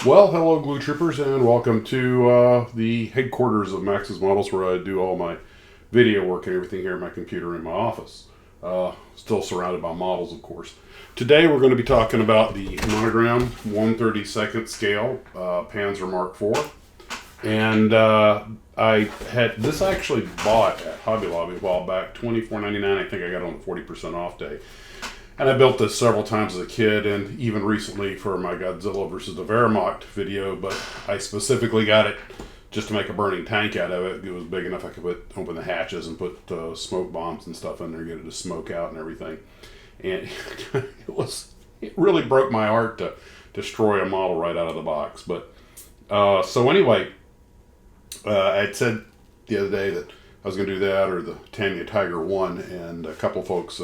Well, hello, Glue Troopers, and welcome to the headquarters of Max's Models, where I do all my video work and everything here at my computer in my office. Still surrounded by models, of course. Today, we're going to be talking about the Monogram 1/32 scale Panzer Mk IV, and I had this actually bought at Hobby Lobby a while back, $24.99. I think I got it on the 40% off day. And I built this several times as a kid, and even recently for my Godzilla versus the Wehrmacht video, but I specifically got it just to make a burning tank out of it. It was big enough I could open the hatches and put smoke bombs and stuff in there, get it to smoke out and everything. And it really broke my heart to destroy a model right out of the box. But so anyway, I had said the other day that I was going to do that or the Tamiya Tiger 1, and a couple folks,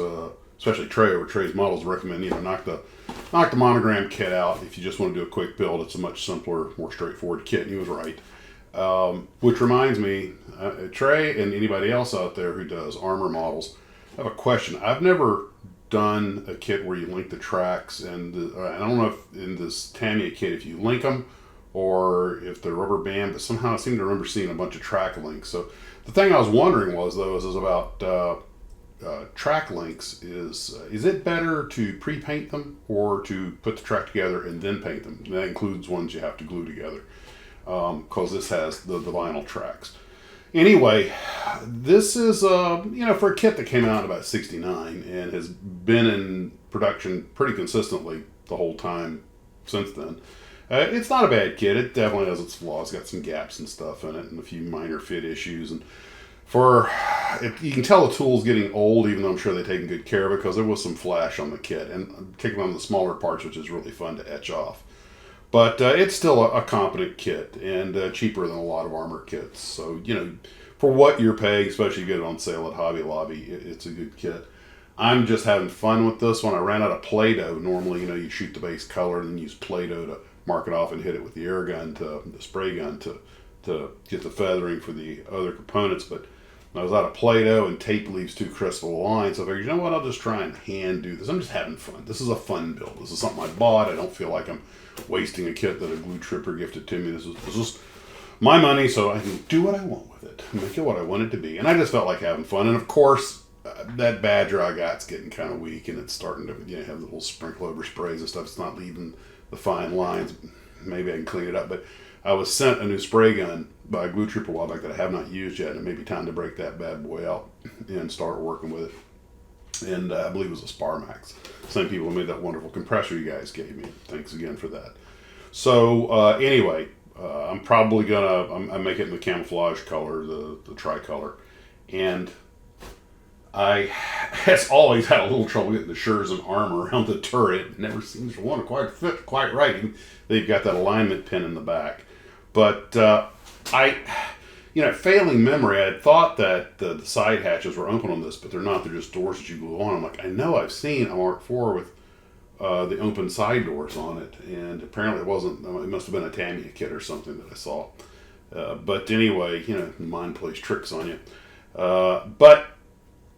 especially Trey over Trey's Models, recommend knock the Monogram kit out if you just want to do a quick build. It's a much simpler, more straightforward kit, and he was right. Which reminds me, Trey and anybody else out there who does armor models, I have a question. I've never done a kit where you link the tracks, and I don't know if in this Tamiya kit if you link them or if they're rubber band, but somehow I seem to remember seeing a bunch of track links. So the thing I was wondering was about track links. Is it better to pre-paint them or to put the track together and then paint them? And that includes ones you have to glue together, because this has the vinyl tracks. Anyway, this is for a kit that came out in about '69 and has been in production pretty consistently the whole time since then. It's not a bad kit. It definitely has its flaws. It's got some gaps and stuff in it and a few minor fit issues. And you can tell the tool's getting old, even though I'm sure they've taken good care of it, because there was some flash on the kit, and particularly on the smaller parts, which is really fun to etch off. But it's still a competent kit and cheaper than a lot of armor kits. So, for what you're paying, especially if you get it on sale at Hobby Lobby, it's a good kit. I'm just having fun with this one. I ran out of Play-Doh. Normally, you shoot the base color and then use Play-Doh to mark it off and hit it with the air gun, the spray gun, to get the feathering for the other components. But I was out of Play-Doh, and tape leaves too crisp of a line, so I figured, what, I'll just try and hand do this. I'm just having fun. This is a fun build. This is something I bought. I don't feel like I'm wasting a kit that a glue tripper gifted to me. This is my money, so I can do what I want with it, make it what I want it to be. And I just felt like having fun. And of course, that Badger I got's getting kind of weak, and it's starting to have the little sprinkle over sprays and stuff. It's not leaving the fine lines. Maybe I can clean it up, but I was sent a new spray gun by a glue trooper a while back that I have not used yet, and it may be time to break that bad boy out and start working with it. And I believe it was a Sparmax. Same people who made that wonderful compressor you guys gave me. Thanks again for that. So anyway, I'm probably I make it in the camouflage color, the tricolor, and I has always had a little trouble getting the shirts and armor around the turret. It never seems to want to quite fit quite right. They've got that alignment pin in the back. But failing memory, I had thought that the side hatches were open on this, but they're not. They're just doors that you glue on. I'm like, I know I've seen a Mark IV with the open side doors on it, and apparently it wasn't. It must have been a Tamiya kit or something that I saw. But anyway, mind plays tricks on you. But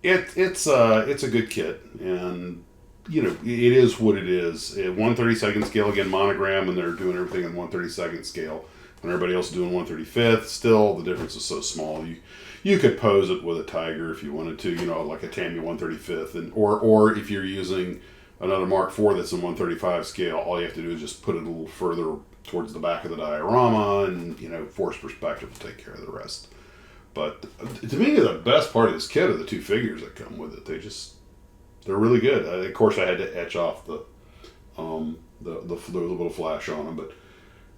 it's a good kit, and it is what it is. 1/32 scale, again, Monogram, and they're doing everything in 1/32 scale, and everybody else is doing 1/35. Still, the difference is so small. You could pose it with a Tiger if you wanted to, like a Tamiya 1/35, and or if you're using another Mark IV that's in 1/35 scale, all you have to do is just put it a little further towards the back of the diorama, and force perspective will take care of the rest. But to me, the best part of this kit are the two figures that come with it. They're really good. Of course, I had to etch off the little bit of flash on them, but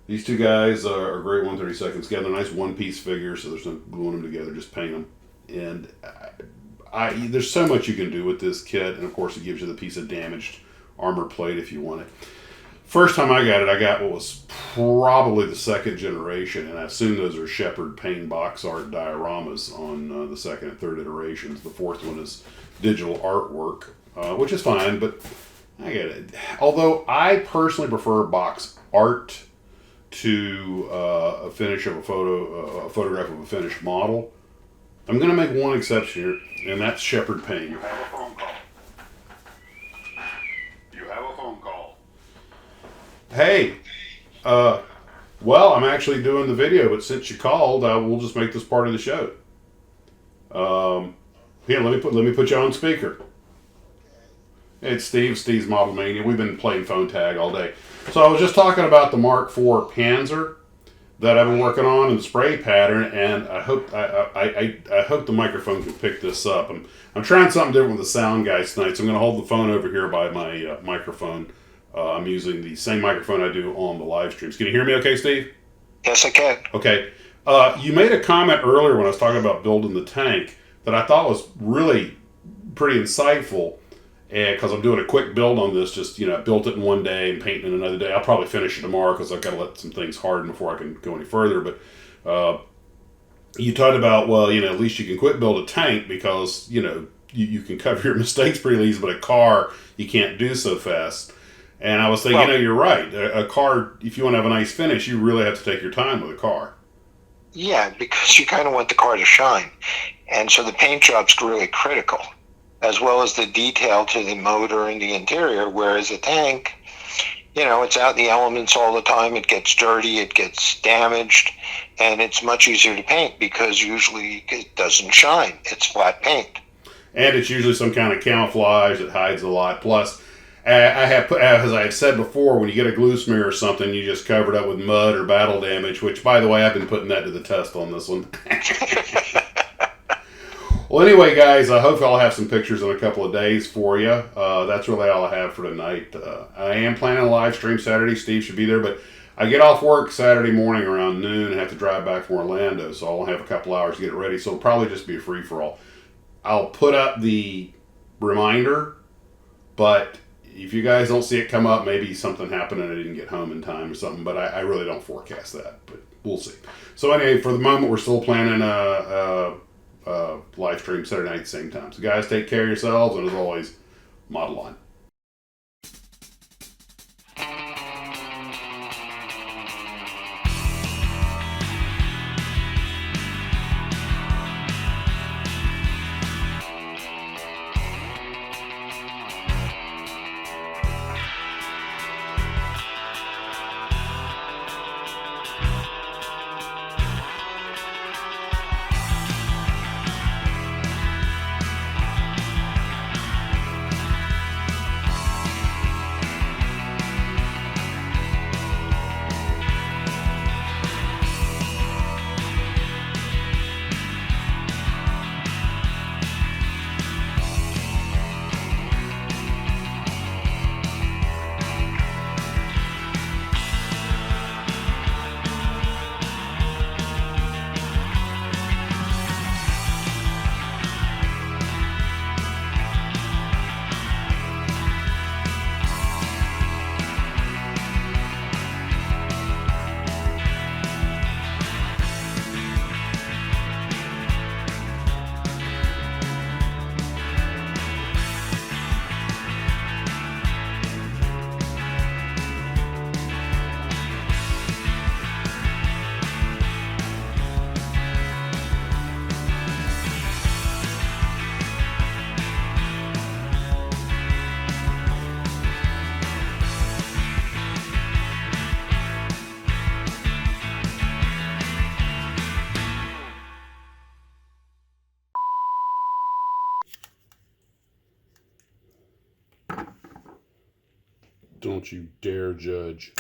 these two guys are great 1/32 scale. They're nice one-piece figures, so there's no gluing them together, just paint them. And there's so much you can do with this kit, and of course, it gives you the piece of damaged armor plate if you want it. First time I got it, I got what was probably the second generation, and I assume those are Shepherd Payne box art dioramas on the second and third iterations. The fourth one is digital artwork, which is fine, but I get it. Although I personally prefer box art to a finish of a photograph of a finished model. I'm going to make one exception here, and that's Shepherd Payne. You have a phone call. You have a phone call. Hey, Well, I'm actually doing the video, but since you called, we'll just make this part of the show. Here, let me put you on speaker. It's Steve, Steve's Model Mania. We've been playing phone tag all day. So I was just talking about the Mark IV Panzer that I've been working on in the spray pattern, and I hope I hope the microphone can pick this up. I'm trying something different with the sound guys tonight, so I'm going to hold the phone over here by my microphone. I'm using the same microphone I do on the live streams. Can you hear me okay, Steve? Yes, I can. Okay. You made a comment earlier when I was talking about building the tank that I thought was really pretty insightful. And because I'm doing a quick build on this, just I built it in one day and painting it another day. I'll probably finish it tomorrow because I've got to let some things harden before I can go any further. But you talked about, well, at least you can quit build a tank because you can cover your mistakes pretty easy, but a car you can't do so fast. And I was thinking, Well, you're right. A car, if you want to have a nice finish, you really have to take your time with a car. yeah, because you kind of want the car to shine. And so the paint job's really critical, as well as the detail to the motor and the interior. Whereas a tank, it's out in the elements all the time. It gets dirty, it gets damaged, and it's much easier to paint because usually it doesn't shine. It's flat paint. And it's usually some kind of camouflage that hides a lot. Plus, I have put, as I have said before, when you get a glue smear or something, you just cover it up with mud or battle damage. Which, by the way, I've been putting that to the test on this one. Well, anyway, guys, I hope I'll have some pictures in a couple of days for you. That's really all I have for tonight. I am planning a live stream Saturday. Steve should be there, but I get off work Saturday morning around noon and have to drive back from Orlando, so I'll have a couple hours to get it ready. So it'll probably just be a free for all. I'll put up the reminder, but if you guys don't see it come up, maybe something happened and I didn't get home in time or something. But I really don't forecast that, but we'll see. So anyway, for the moment, we're still planning a live stream Saturday night at the same time. So guys, take care of yourselves, and as always, model on. Don't you dare judge.